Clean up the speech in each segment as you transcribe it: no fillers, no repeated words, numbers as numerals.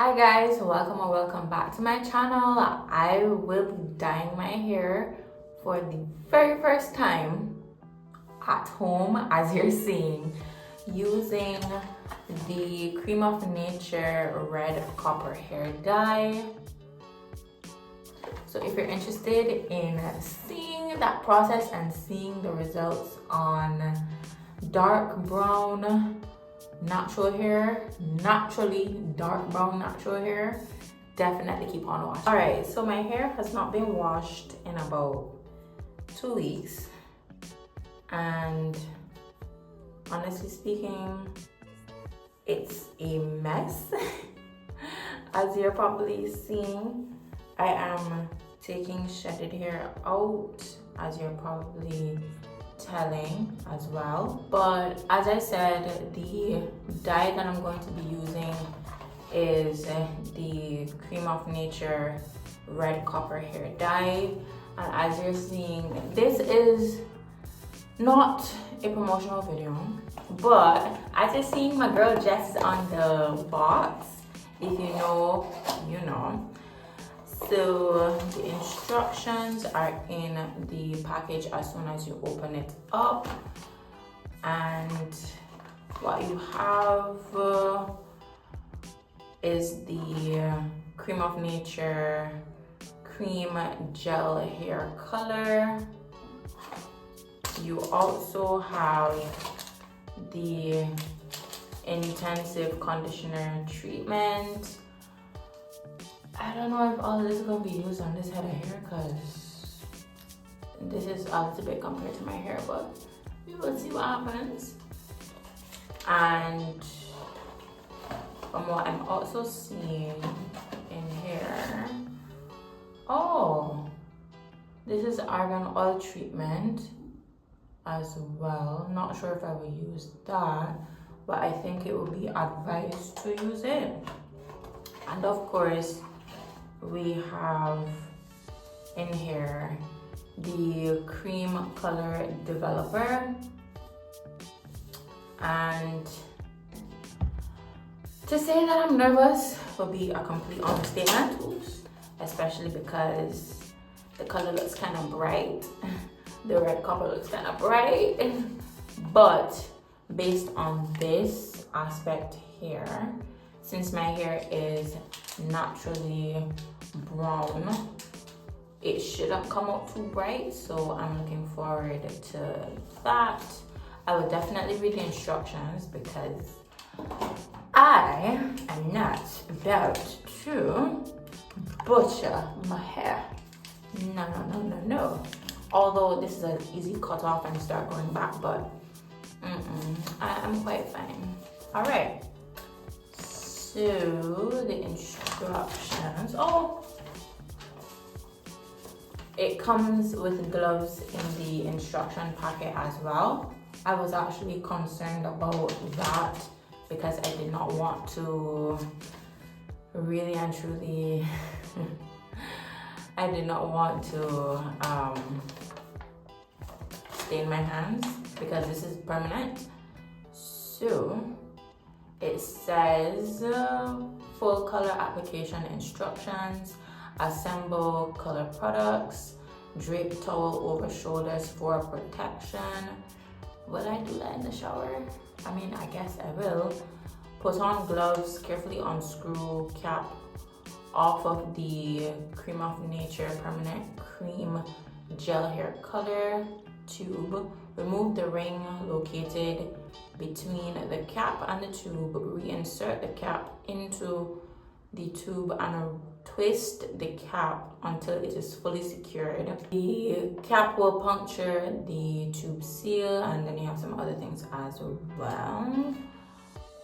Hi guys, welcome or welcome back to my channel. I will be dyeing my hair for the very first time at home, as you're seeing, using the Cream of Nature red copper hair dye. So if you're interested in seeing that process and seeing the results on dark brown natural hair, naturally dark brown natural hair, definitely keep on watching. All right, so my hair has not been washed in about 2 weeks, and honestly speaking, it's a mess. As you're probably seeing, I am taking shedded hair out, as you're probably telling as well. But as I said, the dye that I'm going to be using is the Cream of Nature red copper hair dye. And as you're seeing, this is not a promotional video, but as you're seeing, my girl Jess is on the box. If you know, you know. So the instructions are in the package as soon as you open it up, and what you have is the Cream of Nature cream gel hair color. You also have the intensive conditioner treatment. I don't know if all of this is going to be used on this head of hair, because this is a little bit compared to my hair, but we will see what happens. And from what I'm also seeing in here, oh, this is argan oil treatment as well. Not sure if I will use that, but I think it would be advised to use it. And of course, we have in here the cream color developer, and to say that I'm nervous would be a complete understatement, especially because the color looks kind of bright. The red copper looks kind of bright, but based on this aspect here, since my hair is naturally brown, it shouldn't come out too bright, so I'm looking forward to that. I will definitely read the instructions, because I am not about to butcher my hair. No. Although this is an easy cut off and start going back, but I'm quite fine. All right. So the instructions, it comes with gloves in the instruction packet as well. I was actually concerned about that because I did not want to really and truly I did not want to stain my hands, because this is permanent. So it says full color application instructions, assemble color products, drape towel over shoulders for protection. Will I do that in the shower? I mean, I guess I will. Put on gloves, carefully unscrew cap off of the Cream of Nature permanent cream gel hair color tube. Remove the ring located between the cap and the tube. Reinsert the cap into the tube and twist the cap until it is fully secured. The cap will puncture the tube seal, and then you have some other things as well.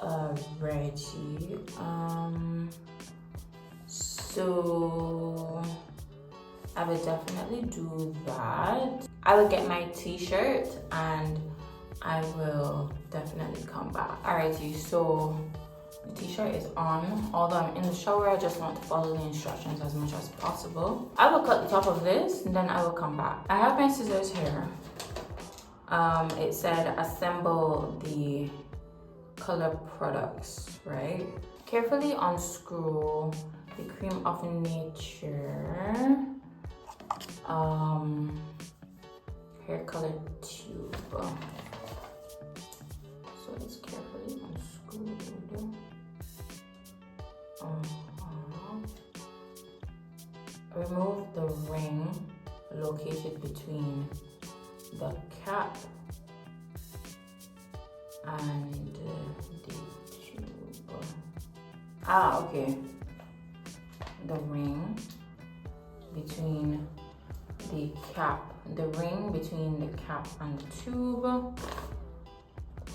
Alrighty. So I will definitely do that. I will get my t-shirt and I will definitely come back. Alrighty, so the t-shirt is on. Although I'm in the shower, I just want to follow the instructions as much as possible. I will cut the top of this and then I will come back. I have my scissors here. It said assemble the color products, right? carefully unscrew the Cream of Nature hair color tube. So it's carefully unscrewed. Remove the ring located between the cap and the tube. Okay. The ring between the cap, and the tube.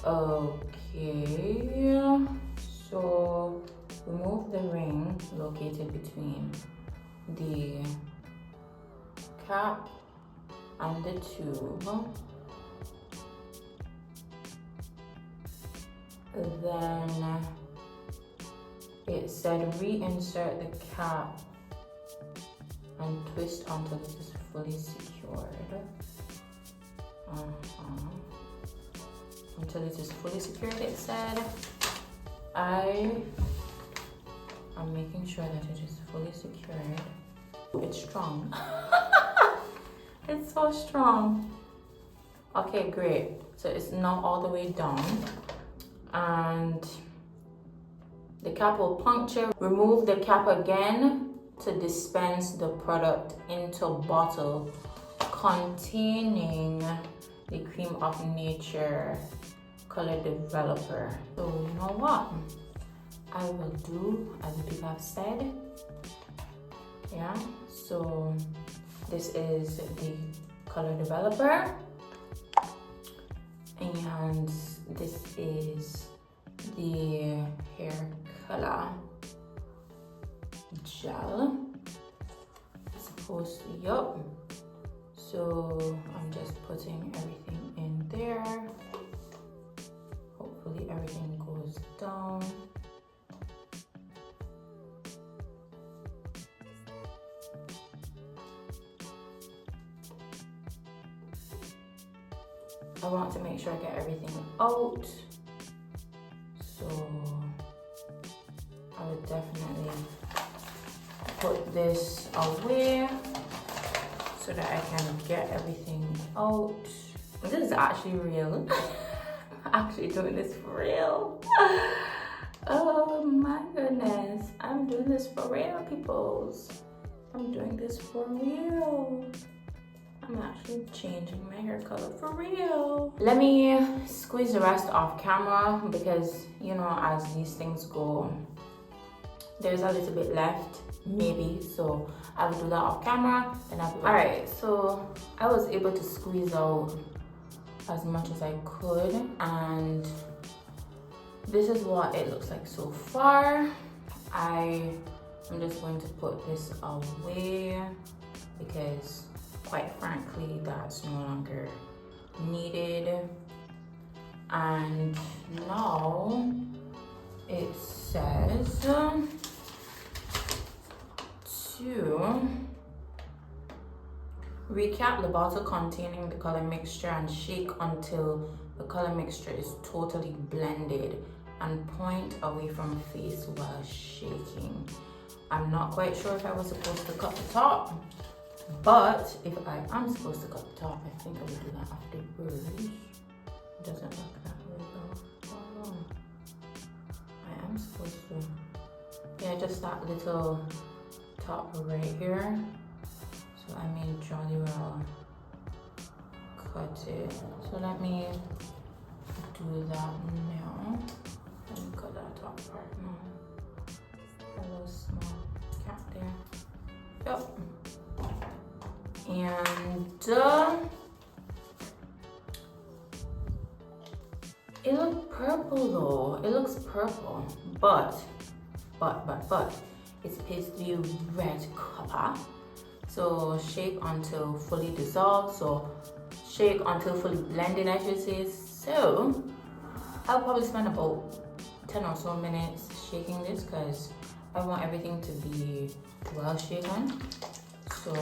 Okay. So remove the ring located between the cap and the tube. Then it said reinsert the cap and twist until it is fully secured. Until it is fully secured, it said. I am making sure that it is fully secured. It's strong. It's so strong. Okay, great. So it's not all the way down. And the cap will puncture. Remove the cap again to dispense the product into a bottle containing the Cream of Nature color developer. So you know what? I will do as the people have said. Yeah, so this is the color developer, and this is the hair color gel. It's supposed to, yup. So I'm just putting everything in there. Hopefully everything goes down. I want to make sure I get everything out. So I would definitely put this away so that I can get everything out. This is actually real. I'm actually doing this for real. Oh my goodness. I'm doing this for real, peoples. I'm doing this for real. I'm actually changing my hair color for real. Let me squeeze the rest off camera because, you know, as these things go, there's a little bit left, maybe. So I will do that off camera and I'll be all right. So I was able to squeeze out as much as I could, and this is what it looks like so far. I'm just going to put this away because quite frankly that's no longer needed. And now it says to recap the bottle containing the color mixture and shake until the color mixture is totally blended, and point away from face while shaking. I'm not quite sure if I was supposed to cut the top, but if I am supposed to cut the top, I think I will do that afterwards. It doesn't look that way though. Oh, I am supposed to. Yeah, just that little top right here. So I may jolly well cut it. So let me do that now. Let me cut that top part now. A little small cap there. Yep. And it looks purple though. It looks purple, but it's supposed to be red color. So shake until fully dissolved. So shake until fully blended, I should say. So I'll probably spend about 10 or so minutes shaking this because I want everything to be well shaken. So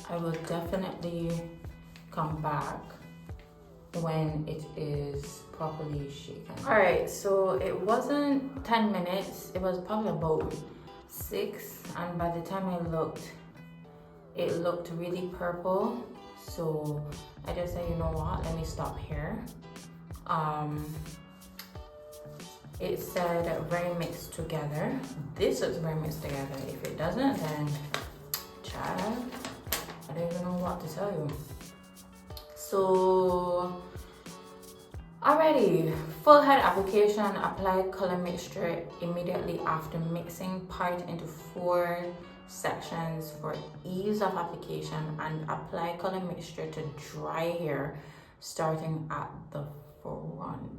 I will definitely come back when it is properly shaken. All right, so it wasn't 10 minutes. It was probably about 6, and by the time I looked, it looked really purple. So I just said, you know what, let me stop here. It said very mixed together. This looks very mixed together. If it doesn't, then child, I don't even know what to tell you. So alrighty, full head application. Apply color mixture immediately after mixing. Part into 4 sections for ease of application, and apply color mixture to dry hair starting at the front.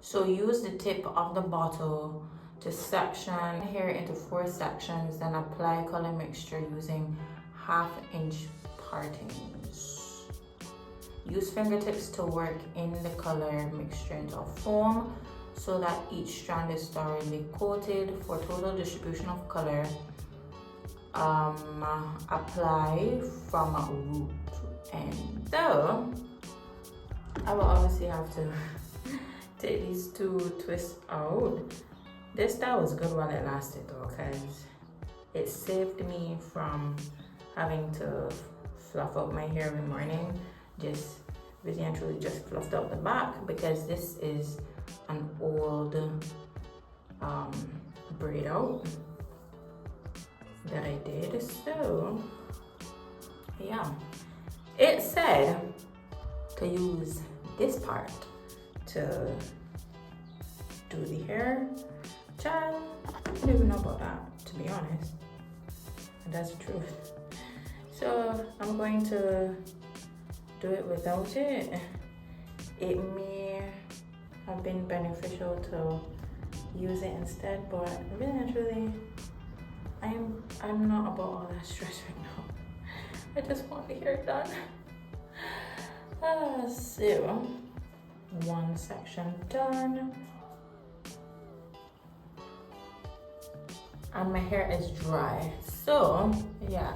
So use the tip of the bottle to section hair into 4 sections, then apply color mixture using 1/2-inch partings. Use fingertips to work in the color mixture into a foam so that each strand is thoroughly coated. For total distribution of color, apply from root to end. So I will obviously have to take these 2 twists out. This style was good while it lasted though, because it saved me from having to fluff out my hair every morning. Just really and truly just fluffed out the back, because this is an old braid out that I did. So yeah, it said to use this part to do the hair. Child, I don't even know about that, to be honest, and that's the truth. So I'm going to do it without it. It may have been beneficial to use it instead, but really and truly, I'm not about all that stress right now. I just want the hair done. So 1 section done, and my hair is dry. So yeah,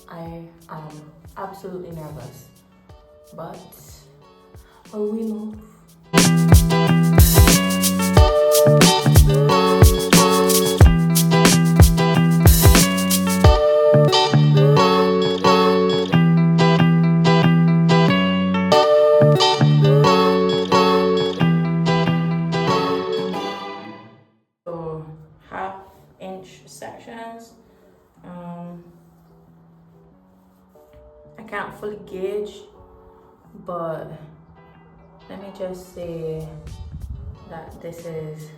I am absolutely nervous, but we move. So 1/2-inch sections. I can't fully gauge, but let me just say that this is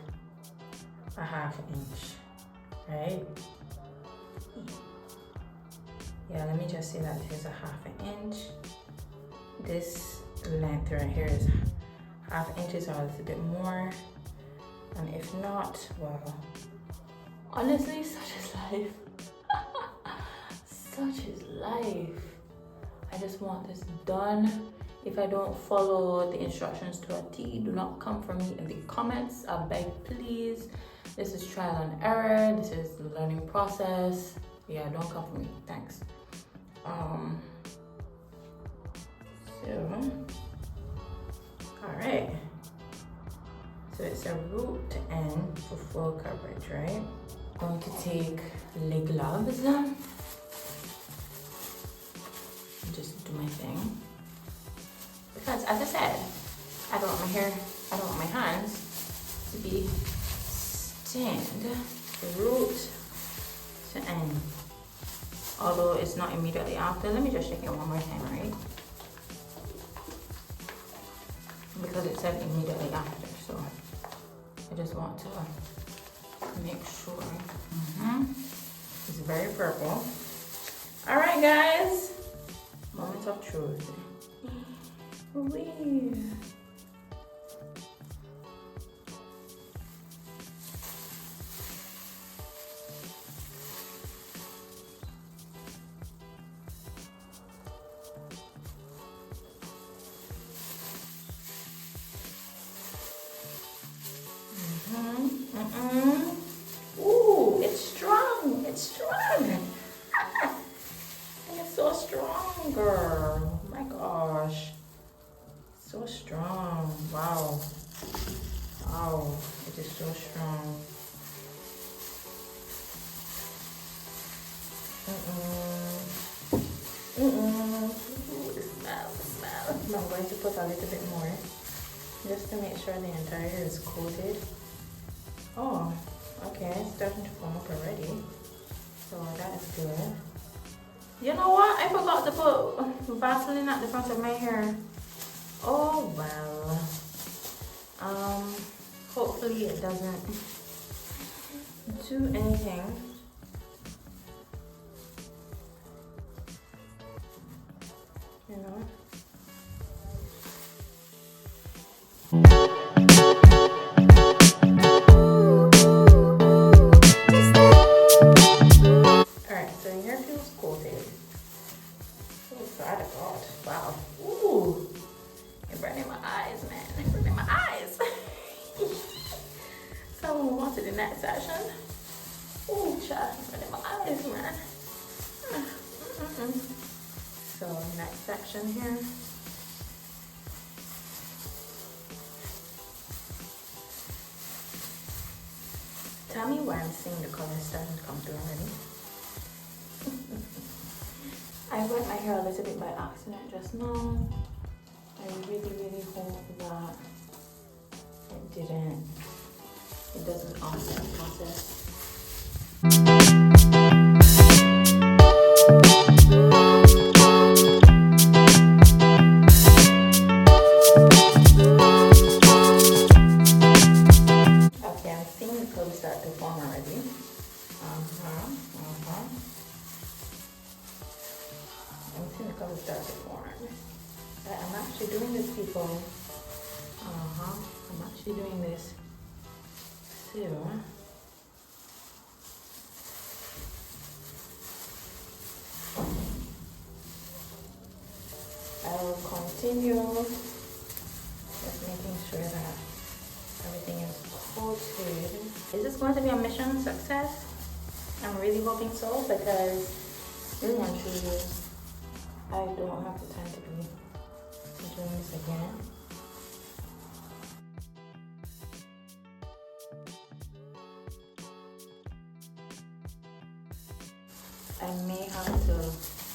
a 1/2-inch, right? Yeah, let me just say that here's a 1/2-inch. This length right here is 1/2 inches or a little bit more, and if not, well, honestly, such is life. Such is life. I just want this done. If I don't follow the instructions to a T, do not come for me in the comments. I beg, please. This is trial and error. This is the learning process. Yeah, don't come for me. Thanks. All right. So it's a root to end for full coverage, right? I'm going to take leg gloves. Just do my thing, because as I said, I don't want my hands to be stained. Root to end, although it's not immediately after. Let me just check it one more time, right? Because it said immediately after, so I just want to make sure. It's very purple. All right, guys. Moment of truth. Wee. Ooh, it's strong. It's strong. It's so strong, girl. Oh my gosh. Wow, it is so strong. Ooh, the smell, the smell. So I'm going to put a little bit more just to make sure the entire hair is coated. Oh, okay, it's starting to form up already. So that is good. You know what? I forgot to put Vaseline at the front of my hair. Oh well. Hopefully it doesn't do anything. You know? Alright, so your hair feels coated. Oh God, wow. Ooh. You're burning my eyes, man. You're burning my eyes. So we'll move on to the next section. Ooh, child, you're burning my eyes, man. So next section here. Tell me why I'm seeing the color starting to come through already. I wet my hair a little bit by accident just now. I really hope that it doesn't offset the process. Okay, I'm seeing the color start to form already. I'm seeing the color start to form. I'm actually doing this, people. I'm actually doing this. So I will continue just making sure that everything is coated. Is this going to be a mission success? I'm really hoping so, because really and truly, I don't have the time to be doing this again. I may have to,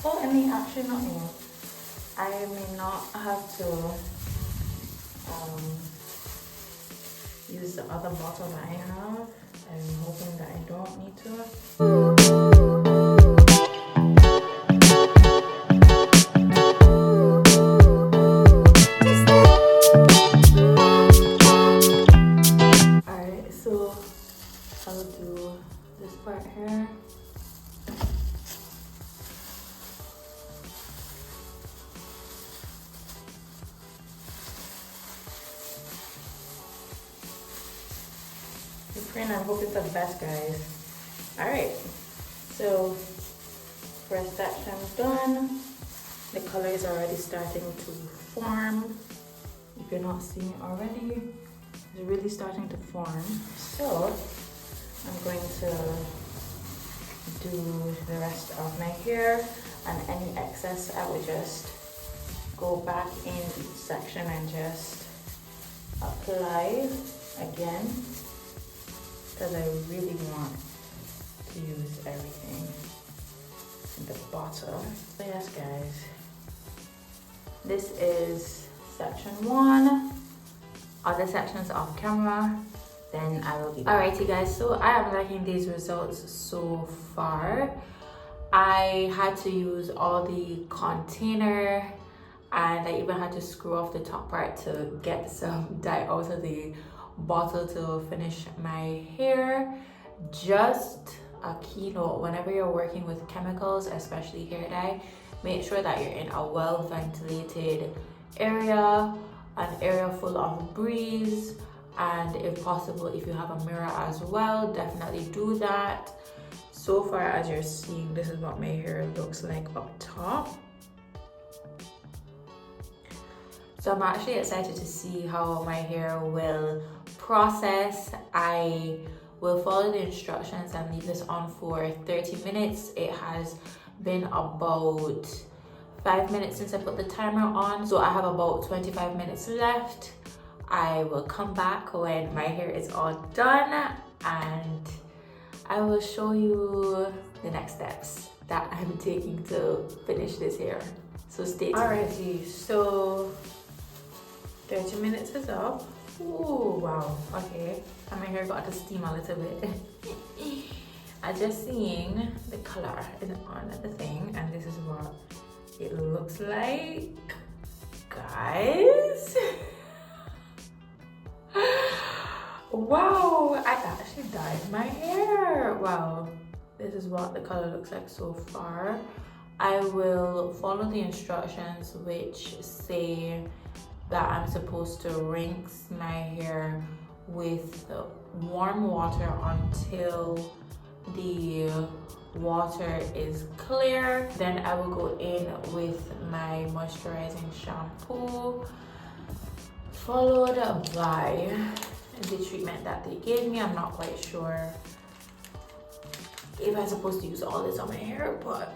I may actually not know. I may not have to use the other bottle that I have. I'm hoping that I don't need to. Alright, so I'll do this part here. And I'm hoping for the best, guys. Alright, so first section done. The color is already starting to form. If you're not seeing it already, it's really starting to form. So I'm going to do the rest of my hair, and any excess I will just go back in each section and just apply again, because I really want to use everything in the bottom. So yes, guys, this is section 1. Other sections off camera, then I will be back. Alrighty guys, so I am liking these results so far. I had to use all the container, and I even had to screw off the top part to get some dye out of the bottle to finish my hair. Just a keynote: whenever you're working with chemicals, especially hair dye, make sure that you're in a well ventilated area, an area full of breeze, and if possible, if you have a mirror as well, definitely do that. So far, as you're seeing, this is what my hair looks like up top. So I'm actually excited to see how my hair will process. I will follow the instructions and leave this on for 30 minutes. It has been about 5 minutes since I put the timer on, so I have about 25 minutes left. I will come back when my hair is all done and I will show you the next steps that I'm taking to finish this hair. So stay tuned. Alrighty, so 30 minutes is up. Oh wow, okay. And my hair got to steam a little bit. I just seeing the color is on the thing, and this is what it looks like, guys. Wow, I actually dyed my hair. Wow, this is what the color looks like so far. I will follow the instructions which say that I'm supposed to rinse my hair with warm water until the water is clear. Then I will go in with my moisturizing shampoo, followed by the treatment that they gave me. I'm not quite sure if I'm supposed to use all this on my hair, but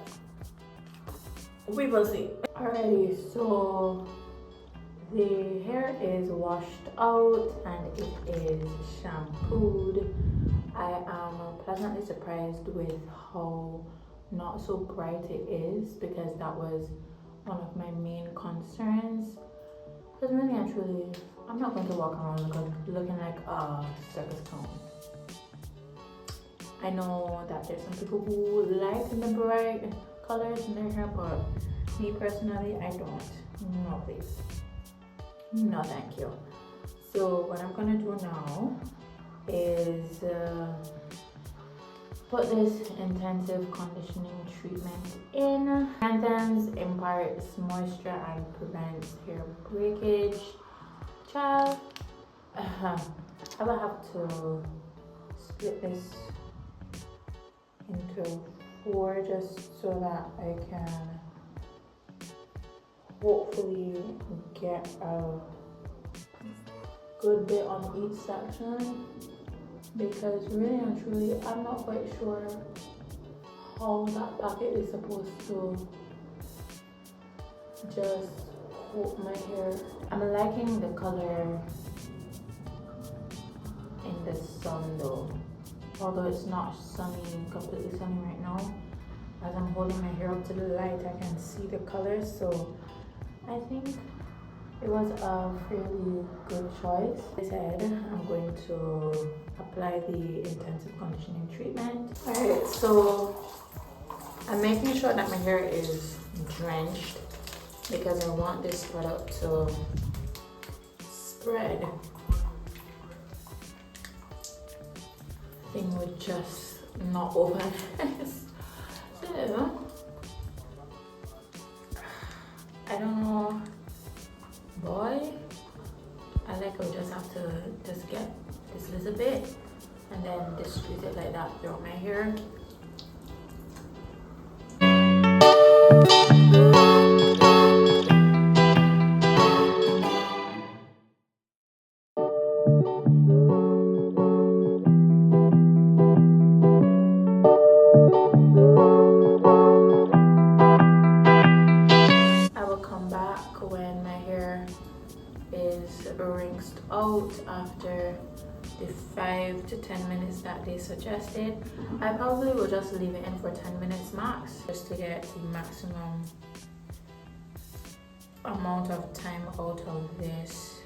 we will see. Alrighty, so the hair is washed out and it is shampooed. I am pleasantly surprised with how not so bright it is, because that was one of my main concerns. Because really and truly, I'm not going to walk around looking like a circus clown. I know that there's some people who like the bright colors in their hair, but me personally, I don't. No please. No thank you. So what I'm gonna do now is put this intensive conditioning treatment in. Strengthens, imparts moisture and prevents hair breakage. Child, I will have to split this into 4 just so that I can hopefully get a good bit on each section, because really and truly I'm not quite sure how that packet is supposed to just coat my hair. I'm liking the color in the sun though, although it's not completely sunny right now. As I'm holding my hair up to the light, I can see the color, so I think it was a fairly good choice. As I said, I'm going to apply the intensive conditioning treatment. Alright, so I'm making sure that my hair is drenched because I want this product to spread. Thing would just not open. So I don't know, boy, I would just have to just get this little bit and then distribute it like that throughout my hair. When my hair is rinsed out after the 5 to 10 minutes that they suggested, I probably will just leave it in for 10 minutes max, just to get the maximum amount of time out of this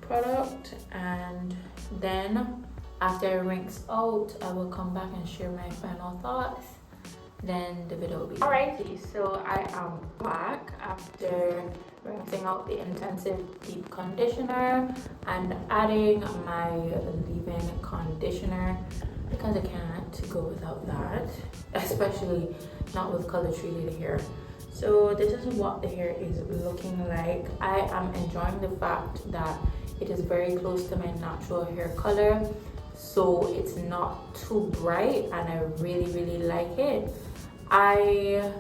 product. And then after I rinse out, I will come back and share my final thoughts. Then the video will be alrighty. So I am back after rinsing out the intensive deep conditioner and adding my leave-in conditioner, because I can't go without that, especially not with color treated hair. So this is what the hair is looking like. I am enjoying the fact that it is very close to my natural hair color, so it's not too bright, and I really like it. I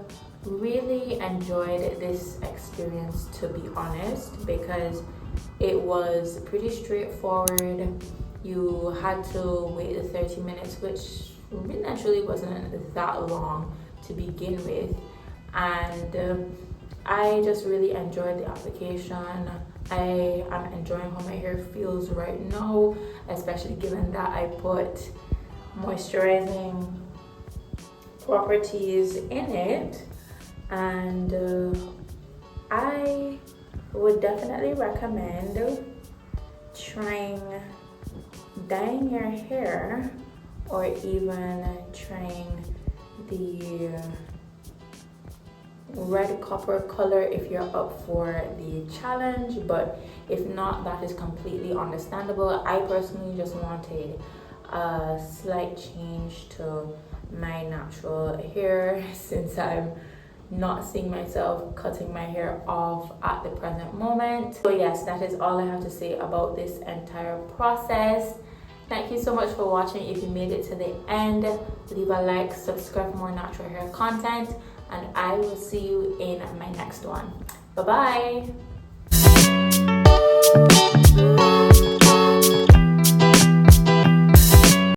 really enjoyed this experience, to be honest, because it was pretty straightforward. You had to wait the 30 minutes, which really actually wasn't that long to begin with, and I just really enjoyed the application. I am enjoying how my hair feels right now, especially given that I put moisturizing properties in it. And I would definitely recommend trying dyeing your hair, or even trying the red copper color if you're up for the challenge. But if not, that is completely understandable. I personally just wanted a slight change to my natural hair since I'm not seeing myself cutting my hair off at the present moment. So yes, that is all I have to say about this entire process. Thank you so much for watching. If you made it to the end, leave a like, subscribe for more natural hair content, and I will see you in my next one. Bye bye.